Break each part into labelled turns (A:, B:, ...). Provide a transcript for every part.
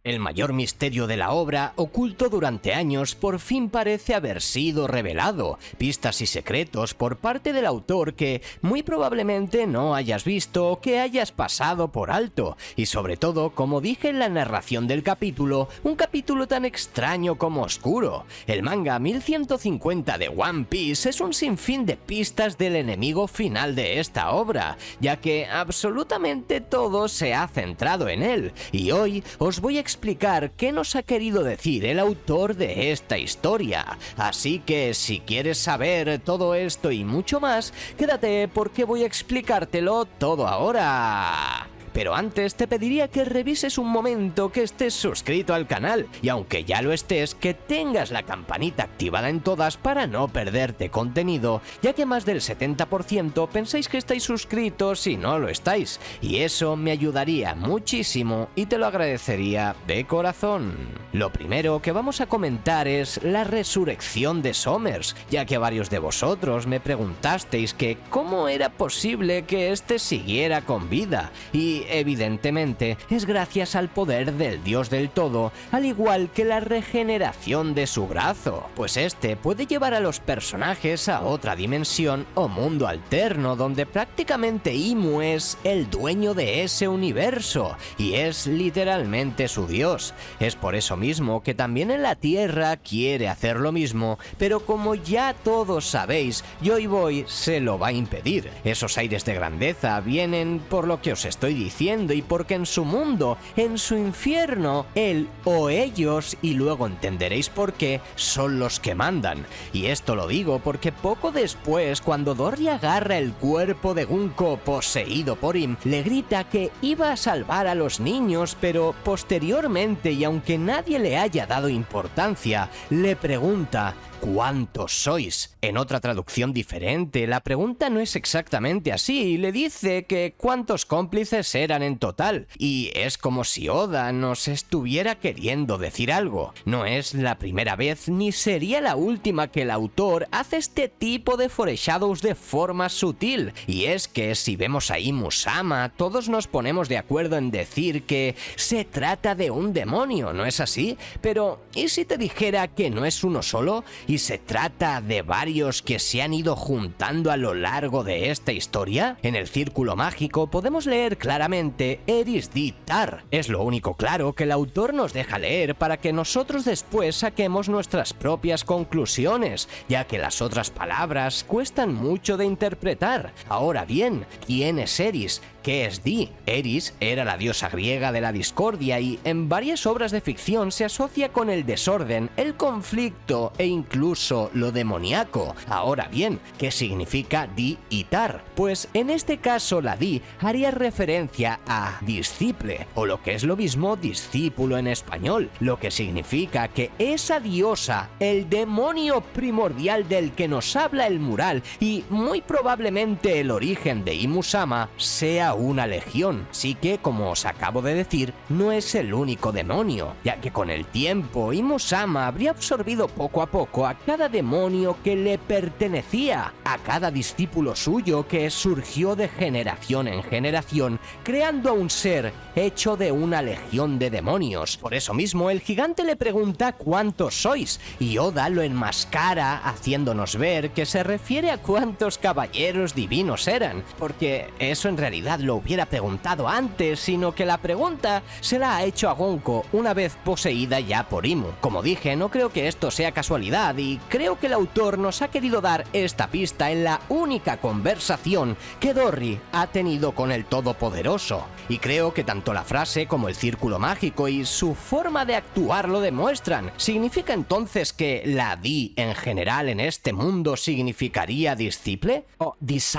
A: El mayor misterio de la obra, oculto durante años, por fin parece haber sido revelado. Pistas y secretos por parte del autor que muy probablemente no hayas visto o que hayas pasado por alto. Y sobre todo, como dije en la narración del capítulo, un capítulo tan extraño como oscuro. El manga 1150 de One Piece es un sinfín de pistas del enemigo final de esta obra, ya que absolutamente todo se ha centrado en él. Y hoy os voy a explicar qué nos ha querido decir el autor de esta historia. Así que si quieres saber todo esto y mucho más, quédate porque voy a explicártelo todo ahora. Pero antes te pediría que revises un momento que estés suscrito al canal y aunque ya lo estés, que tengas la campanita activada en todas para no perderte contenido, ya que más del 70% pensáis que estáis suscritos y no lo estáis, y eso me ayudaría muchísimo y te lo agradecería de corazón. Lo primero que vamos a comentar es la resurrección de Somers, ya que varios de vosotros me preguntasteis que cómo era posible que este siguiera con vida, y evidentemente es gracias al poder del Dios del Todo, al igual que la regeneración de su brazo, pues este puede llevar a los personajes a otra dimensión o mundo alterno donde prácticamente Imu es el dueño de ese universo y es literalmente su dios. Es por eso mismo que también en la Tierra quiere hacer lo mismo, pero como ya todos sabéis, Joy Boy se lo va a impedir. Esos aires de grandeza vienen por lo que os estoy diciendo y porque en su mundo, en su infierno, él o ellos, y luego entenderéis por qué, son los que mandan. Y esto lo digo porque poco después, cuando Dory agarra el cuerpo de Gunko poseído por Im, le grita que iba a salvar a los niños, pero posteriormente, y aunque nadie le haya dado importancia, le pregunta: ¿cuántos sois? En otra traducción diferente, la pregunta no es exactamente así, le dice que cuántos cómplices eran en total, y es como si Oda nos estuviera queriendo decir algo. No es la primera vez ni sería la última que el autor hace este tipo de foreshadows de forma sutil, y es que si vemos a Imu-sama, todos nos ponemos de acuerdo en decir que se trata de un demonio, ¿no es así? Pero, ¿y si te dijera que no es uno solo? ¿Y se trata de varios que se han ido juntando a lo largo de esta historia? En el círculo mágico podemos leer claramente Eris Di Tar. Es lo único claro que el autor nos deja leer para que nosotros después saquemos nuestras propias conclusiones, ya que las otras palabras cuestan mucho de interpretar. Ahora bien, ¿quién es Eris? ¿Qué es Di? Eris era la diosa griega de la discordia y en varias obras de ficción se asocia con el desorden, el conflicto e incluso lo demoníaco. Ahora bien, ¿qué significa Di y Tar? Pues en este caso la Di haría referencia a disciple, o lo que es lo mismo discípulo en español, lo que significa que esa diosa, el demonio primordial del que nos habla el mural y muy probablemente el origen de Imu-sama, sea una legión. Sí que, como os acabo de decir, no es el único demonio, ya que con el tiempo Imu-sama habría absorbido poco a poco a cada demonio que le pertenecía, a cada discípulo suyo que surgió de generación en generación, creando a un ser hecho de una legión de demonios. Por eso mismo el gigante le pregunta cuántos sois, y Oda lo enmascara haciéndonos ver que se refiere a cuántos caballeros divinos eran, porque eso en realidad lo hubiera preguntado antes, sino que la pregunta se la ha hecho a Gonko una vez poseída ya por Imu. Como dije, no creo que esto sea casualidad y creo que el autor nos ha querido dar esta pista en la única conversación que Dory ha tenido con el Todopoderoso. Y creo que tanto la frase como el círculo mágico y su forma de actuar lo demuestran. ¿Significa entonces que la Di en general en este mundo significaría disciple? ¿O disciple?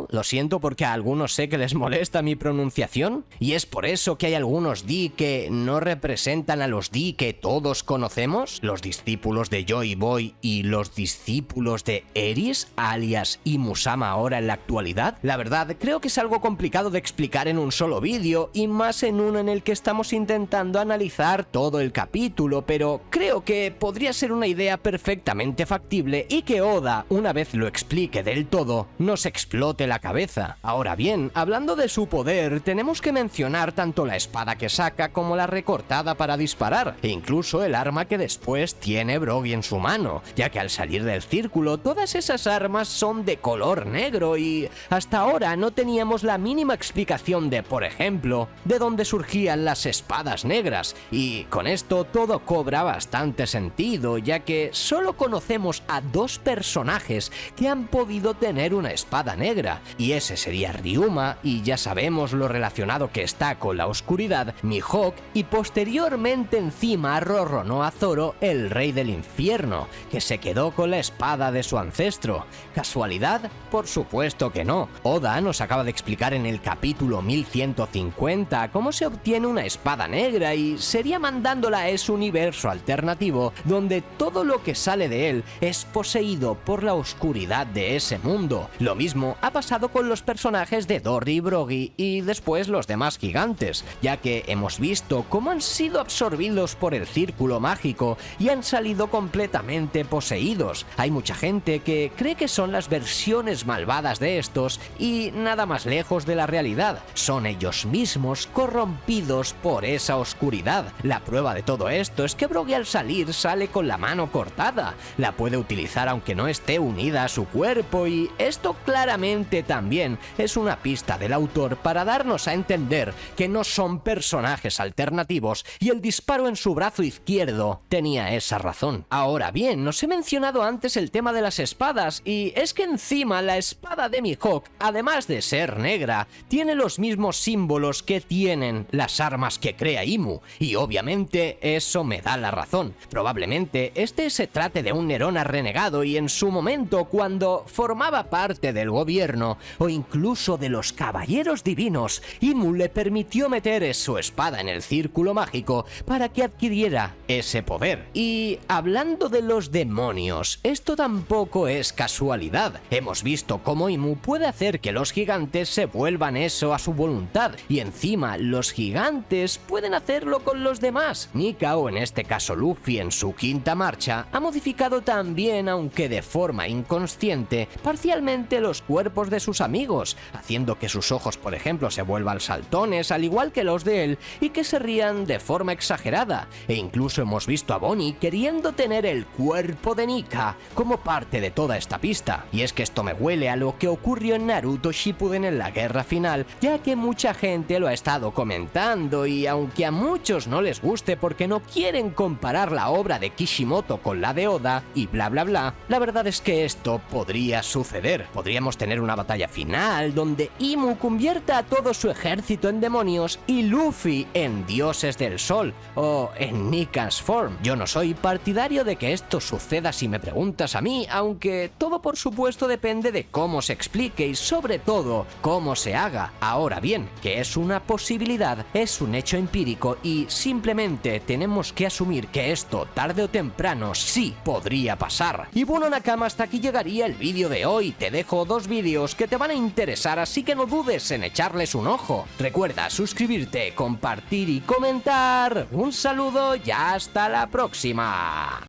A: Lo siento porque a algunos sé que les molesta mi pronunciación. Y es por eso que hay algunos Di que no representan a los Di que todos conocemos. Los discípulos de Joy Boy y los discípulos de Eris, alias Imu-sama ahora en la actualidad. La verdad, creo que es algo complicado de explicar en un solo vídeo y más en uno en el que estamos intentando analizar todo el capítulo, pero creo que podría ser una idea perfectamente factible y que Oda, una vez lo explique del todo, nos explote la cabeza. Ahora bien, hablando de su poder, tenemos que mencionar tanto la espada que saca como la recortada para disparar, e incluso el arma que después tiene Broggy en su mano, ya que al salir del círculo todas esas armas son de color negro y hasta ahora no teníamos la mínima explicación de, por ejemplo, de dónde surgían las espadas negras, y con esto todo cobra bastante sentido, ya que solo conocemos a 2 personajes que han podido tener una espada negra, y ese sería Ryuma, y ya sabemos lo relacionado que está con la oscuridad, Mihawk, y posteriormente encima Roronoa Zoro, el rey del infierno, que se quedó con la espada de su ancestro. ¿Casualidad? Por supuesto que no. Oda nos acaba de explicar en el capítulo 1150 cómo se obtiene una espada negra, y sería mandándola a ese universo alternativo donde todo lo que sale de él es poseído por la oscuridad de ese mundo. Lo mismo ha pasado con los personajes de Dory y Broggy y después los demás gigantes, ya que hemos visto cómo han sido absorbidos por el círculo mágico y han salido completamente poseídos. Hay mucha gente que cree que son las versiones malvadas de estos, y nada más lejos de la realidad. Son ellos mismos corrompidos por esa oscuridad. La prueba de todo esto es que Broggy al salir sale con la mano cortada. La puede utilizar aunque no esté unida a su cuerpo, y esto claramente también es una pista del autor para darnos a entender que no son personajes alternativos, y el disparo en su brazo izquierdo tenía esa razón. Ahora bien, nos he mencionado antes el tema de las espadas, y es que encima la espada de Mihawk, además de ser negra, tiene los mismos símbolos que tienen las armas que crea Imu, y obviamente eso me da la razón. Probablemente este se trate de un Nerona renegado, y en su momento, cuando formaba parte del gobierno o incluso de los caballeros divinos, Imu le permitió meter su espada en el círculo mágico para que adquiriera ese poder. Y hablando de los demonios, esto tampoco es casualidad. Hemos visto cómo Imu puede hacer que los gigantes se vuelvan eso a su voluntad, y encima los gigantes pueden hacerlo con los demás. Nika, o en este caso Luffy en su quinta marcha, ha modificado también, aunque de forma inconsciente, parcialmente los cuerpos de sus amigos, haciendo que sus ojos, por ejemplo, se vuelvan saltones al igual que los de él, y que se rían de forma exagerada. E incluso hemos visto a Bonnie queriendo tener el cuerpo de Nika como parte de toda esta pista. Y es que esto me huele a lo que ocurrió en Naruto Shippuden en la guerra final, ya que mucha gente lo ha estado comentando, y aunque a muchos no les guste porque no quieren comparar la obra de Kishimoto con la de Oda y bla bla bla, la verdad es que esto podría suceder. Podríamos tener una batalla final donde Imu convierta a todo su ejército en demonios y Luffy en dioses del sol, o en Nika's form. Yo no soy partidario de que esto suceda si me preguntas a mí, aunque todo por supuesto depende de cómo se explique y sobre todo cómo se haga. Ahora bien, que es una posibilidad, es un hecho empírico, y simplemente tenemos que asumir que esto tarde o temprano sí podría pasar. Y bueno, Nakama, hasta aquí llegaría el vídeo de hoy. Te dejo 2 vídeos que te van a interesar, así que no dudes en echarles un ojo. Recuerda suscribirte, compartir y comentar. Un saludo y hasta la próxima.